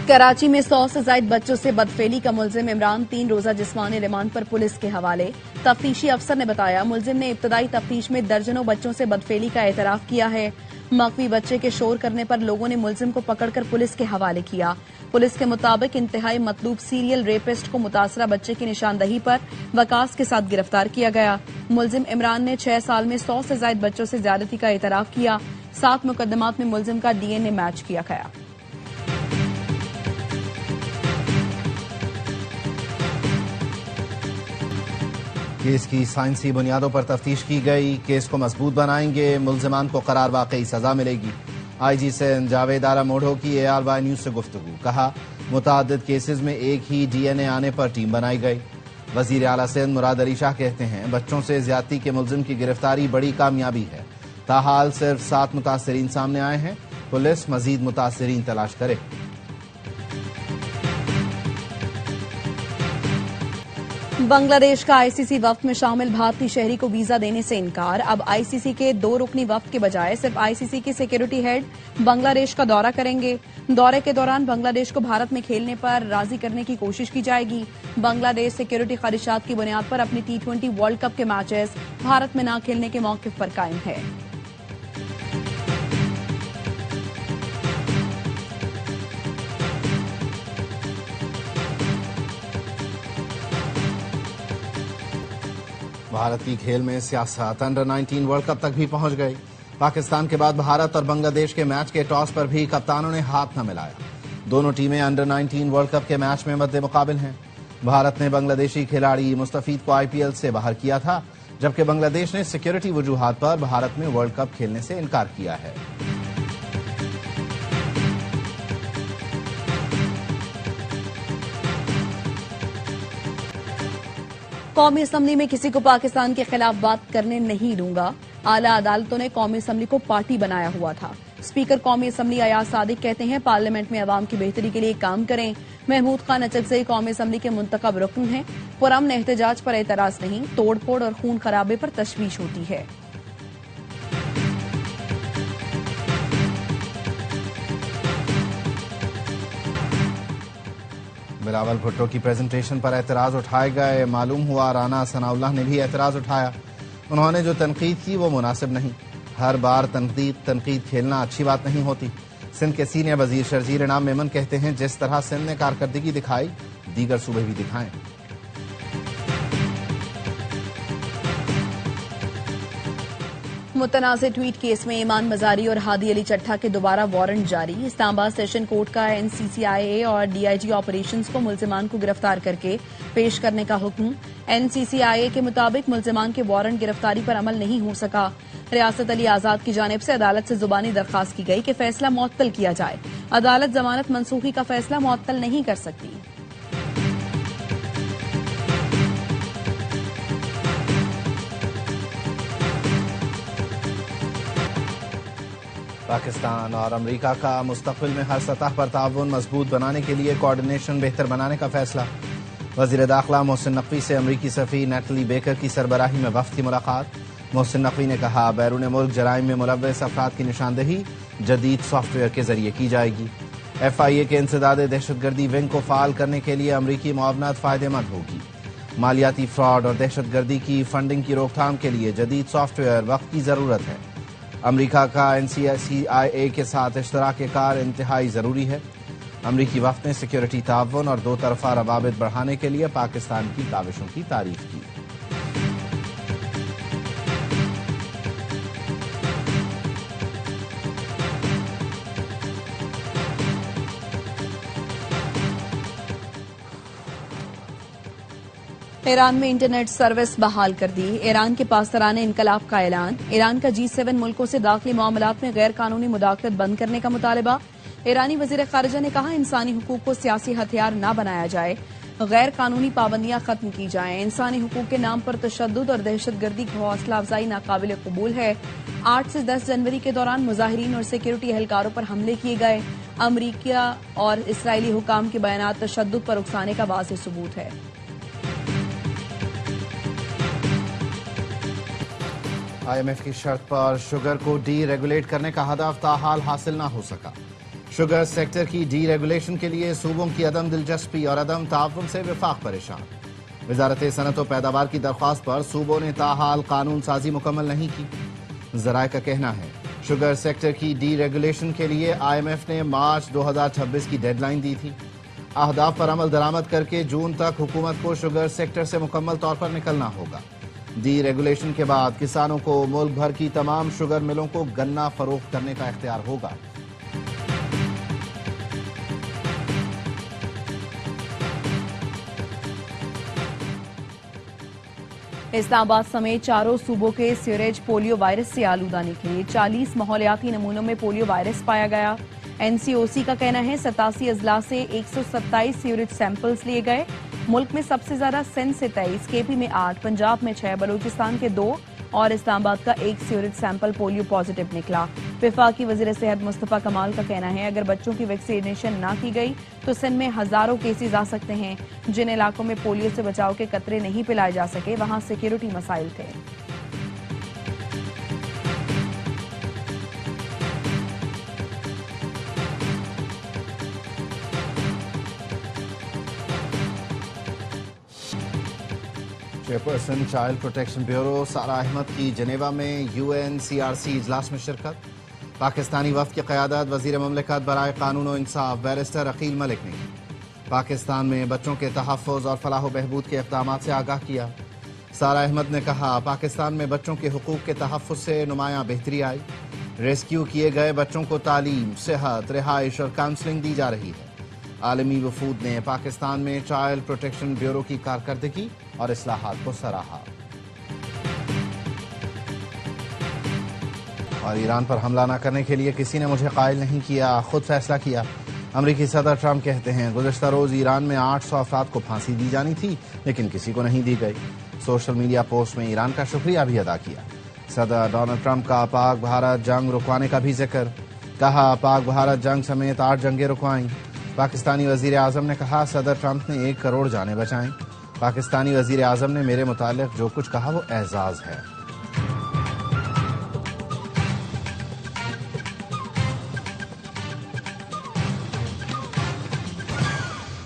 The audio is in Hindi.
कराची में 100 से ज्यादा बच्चों से बदफेली का मुलजिम इमरान 3 रोजा जिस्मानी रिमांड पर पुलिस के हवाले। तफ्तीशी अफसर ने बताया मुलजिम ने इब्तदाई तफ्तीश में दर्जनों बच्चों से बदफेली का एतराफ किया है। मकवी बच्चे के शोर करने पर लोगों ने मुलजिम को पकड़कर पुलिस के हवाले किया। पुलिस के मुताबिक इंतहाई मतलूब सीरियल रेपिस्ट को मुतासरा बच्चे की निशानदही पर वकास के साथ गिरफ्तार किया गया। मुलजिम इमरान ने 6 साल में 100 से ज्यादा बच्चों से ज्यादती का एतराफ किया। 7 मुकदमात में मुलजिम का DNA मैच किया गया। केस की साइंसी बुनियादों पर तफ्तीश की गई। केस को मजबूत बनाएंगे, मुलजिमान को करार वाकई सजा मिलेगी। IG सिंध जावेद आरा मोढ़ो की ARY न्यूज से गुफ्तगू। कहा मुतादिद केसेज में एक ही DNA आने पर टीम बनाई गई। वजीर आला सिंध मुराद अली शाह कहते हैं बच्चों से ज्यादती के मुलजिम की गिरफ्तारी बड़ी कामयाबी है। ताहाल सिर्फ 7 मुतासरीन सामने आए हैं। पुलिस मजीद मुतासरीन तलाश करे। बांग्लादेश का ICC वफ्द में शामिल भारतीय शहरी को वीजा देने से इनकार। अब ICC के 2 रुकनी वफ्द के बजाय सिर्फ ICC के सिक्योरिटी हेड बांग्लादेश का दौरा करेंगे। दौरे के दौरान बांग्लादेश को भारत में खेलने पर राजी करने की कोशिश की जाएगी। बांग्लादेश सिक्योरिटी ख्वाहिशात की बुनियाद पर अपनी T20 वर्ल्ड कप के मैचेस भारत में न खेलने के मौकिफ पर कायम है। भारत की खेल में सियासत अंडर-19 वर्ल्ड कप तक भी पहुंच गई। पाकिस्तान के बाद भारत और बांग्लादेश के मैच के टॉस पर भी कप्तानों ने हाथ न मिलाया। दोनों टीमें अंडर-19 वर्ल्ड कप के मैच में मद्दे मुकाबिल हैं। भारत ने बांग्लादेशी खिलाड़ी मुस्तफीद को IPL से बाहर किया था, जबकि बांग्लादेश ने सिक्योरिटी वजूहात पर भारत में वर्ल्ड कप खेलने से इनकार किया है। कौमी असम्बली में किसी को पाकिस्तान के खिलाफ बात करने नहीं दूंगा। आला अदालतों ने कौमी असम्बली को पार्टी बनाया हुआ था। स्पीकर कौमी असम्बली अयाज सादिक कहते हैं पार्लियामेंट में अवाम की बेहतरी के लिए काम करें। महमूद खान अचकज़ई कौमी असम्बली के मुंतखब रुकन हैं। पुरअमन एहतजाज पर एतराज नहीं, तोड़फोड़ और खून खराबे पर तशवीश होती है। बिलावल भुट्टो की प्रेजेंटेशन पर एतराज उठाए गए। मालूम हुआ राना सनाउल्लाह ने भी एतराज उठाया। उन्होंने जो तनकीद की वो मुनासिब नहीं। हर बार तनकीद खेलना अच्छी बात नहीं होती। सिंध के सीनियर वजीर शर्जील इनाम मेमन कहते हैं जिस तरह सिंध ने कारकर्दगी दिखाई दीगर सूबे भी दिखाएं। मुतनाज़ ट्वीट केस में ईमान मजारी और हादी अली चट्ठा के दोबारा वारंट जारी। इस्लामाबाद सेशन कोर्ट का NCCIA और DIG ऑपरेशंस को मुल्जिमान को गिरफ्तार करके पेश करने का हुक्म। NCCIA के मुताबिक मुल्जिमान के वारंट गिरफ्तारी पर अमल नहीं हो सका। रियासत अली आजाद की जानिब से अदालत से जुबानी दरखास्त की गई कि फैसला मुअत्तल किया जाए। अदालत जमानत मनसूखी का फैसला मुअत्तल नहीं कर सकती। पाकिस्तान और अमेरिका का मुस्तक़बिल में हर सतह पर ताउन मजबूत बनाने के लिए कोऑर्डिनेशन बेहतर बनाने का फैसला। वज़ीर दाखिला मोहसिन नकवी से अमरीकी सफ़ीर नेटली बेकर की सरबराही में वफ़द की मुलाकात। मोहसिन नकवी ने कहा बैरून मुल्क जराइम में मुलव्वस अफराद की निशानदही जदीद सॉफ्टवेयर के जरिए की जाएगी। FIA के इंसदाद दहशतगर्दी विंग को फाल करने के लिए अमरीकी मुआवनत फ़ायदेमंद होगी। मालियाती फ्रॉड और दहशतगर्दी की फंडिंग की रोकथाम के लिए जदीद सॉफ्टवेयर वक्त की ज़रूरत है। अमरीका का NCCIA के साथ इश्तराक कार इंतहाई ज़रूरी है। अमरीकी वफ़द ने सिक्योरिटी ताउन और 2 तरफ़ा रवाबित बढ़ाने के लिए पाकिस्तान की काविशों की तारीफ की। ईरान में इंटरनेट सर्विस बहाल कर दी। ईरान के पासदाराने इनकलाब का ऐलान। ईरान का G7 मुल्कों से दाखिली मामलात में गैर कानूनी मुदाखलत बंद करने का मुतालबा। ईरानी वजीर खारिजा ने कहा इंसानी हुकूक को सियासी हथियार न बनाया जाए, गैर कानूनी पाबंदियां खत्म की जाएं। इंसानी हुकूक के नाम पर तशद्दुद और दहशतगर्दी की हौसला अफजाई नाकाबिल कबूल है। 8 से 10 जनवरी के दौरान मुजाहिरीन और सिक्योरिटी एहलकारों पर हमले किए गए। अमरीका और इसराइली हुकाम के बयानात तशद्दुद पर उकसाने का वाज़ेह सबूत है। IMF की शर्त पर शुगर को डी रेगुलेट करने का हदफ ताहाल हासिल न हो सका। शुगर सेक्टर की डीरेगुलेशन के लिए सूबों की अदम दिलचस्पी और अदम ताउन से विफाक परेशान। वजारत सनत व पैदावार की दरख्वास्त पर सूबों ने ताहाल कानून साजी मुकम्मल नहीं की। जराये का कहना है शुगर सेक्टर की डीरेगुलेशन के लिए IMF ने मार्च 2026 की डेडलाइन दी थी। अहदाफ पर अमल दरामद करके जून तक हुकूमत को शुगर सेक्टर से मुकम्मल तौर पर निकलना होगा। डीरेगुलेशन के बाद किसानों को मुल्क भर की तमाम शुगर मिलों को गन्ना फरोख्त करने का इख्तियार होगा। इस्लामाबाद समेत चारों सूबों के सीवरेज पोलियो वायरस से आलूदा निकले। 40 माहौलियाती नमूनों में पोलियो वायरस पाया गया। NCOC का कहना है 87 अजला से 127 सीवरेज सैंपल्स लिए गए। मुल्क में सबसे ज्यादा सिंध से 23, KP में 8, पंजाब में 6, बलूचिस्तान के 2 और इस्लामाबाद का 1 सीवरेज सैंपल पोलियो पॉजिटिव निकला। वफाकी वजीर सेहत मुस्तफा कमाल का कहना है अगर बच्चों की वैक्सीनेशन ना की गई तो सिंध में हजारों केसेज आ सकते हैं। जिन इलाकों में पोलियो से बचाव के कतरे नहीं पिलाए जा सके वहां सिक्योरिटी मसाइल थे। चेयरपर्सन चाइल्ड प्रोटेक्शन ब्यूरो सारा अहमद की जनेवा में UNCRC इजलास में शिरकत। पाकिस्तानी वफ्द की क़यादत वज़ीर ममलिकत बराए कानून और इंसाफ बैरिस्टर अकील मलिक ने की। पाकिस्तान में बच्चों के तहफ़्फ़ुज़ और फलाह बहबूद के इक़दामात से आगाह किया। सारा अहमद ने कहा पाकिस्तान में बच्चों के हुकूक़ के तहफ़्फ़ुज़ से नुमायाँ बेहतरी आई। रेस्क्यू किए गए बच्चों को तालीम, सेहत, रिहाइश और काउंसलिंग दी जा रही है। आलमी वफूद ने पाकिस्तान में चाइल्ड प्रोटेक्शन ब्यूरो की कारकर्दगी और इस्लाहात को सराहा। और ईरान पर हमला न करने के लिए किसी ने मुझे कायल नहीं किया, खुद फैसला किया। अमरीकी सदर ट्रंप कहते हैं गुज़श्ता रोज ईरान में 800 अफराद को फांसी दी जानी थी लेकिन किसी को नहीं दी गई। सोशल मीडिया पोस्ट में ईरान का शुक्रिया भी अदा किया। सदर डोनाल्ड ट्रंप का पाक भारत जंग रुकवाने का भी जिक्र। कहा पाक भारत जंग समेत 8 जंगें रुकवाईं। पाकिस्तानी वजीर आजम ने कहा सदर ट्रंप ने 1 करोड़ जानें बचाएं। पाकिस्तानी वजीर आजम ने मेरे मुतालिक जो कुछ कहा वो एजाज है।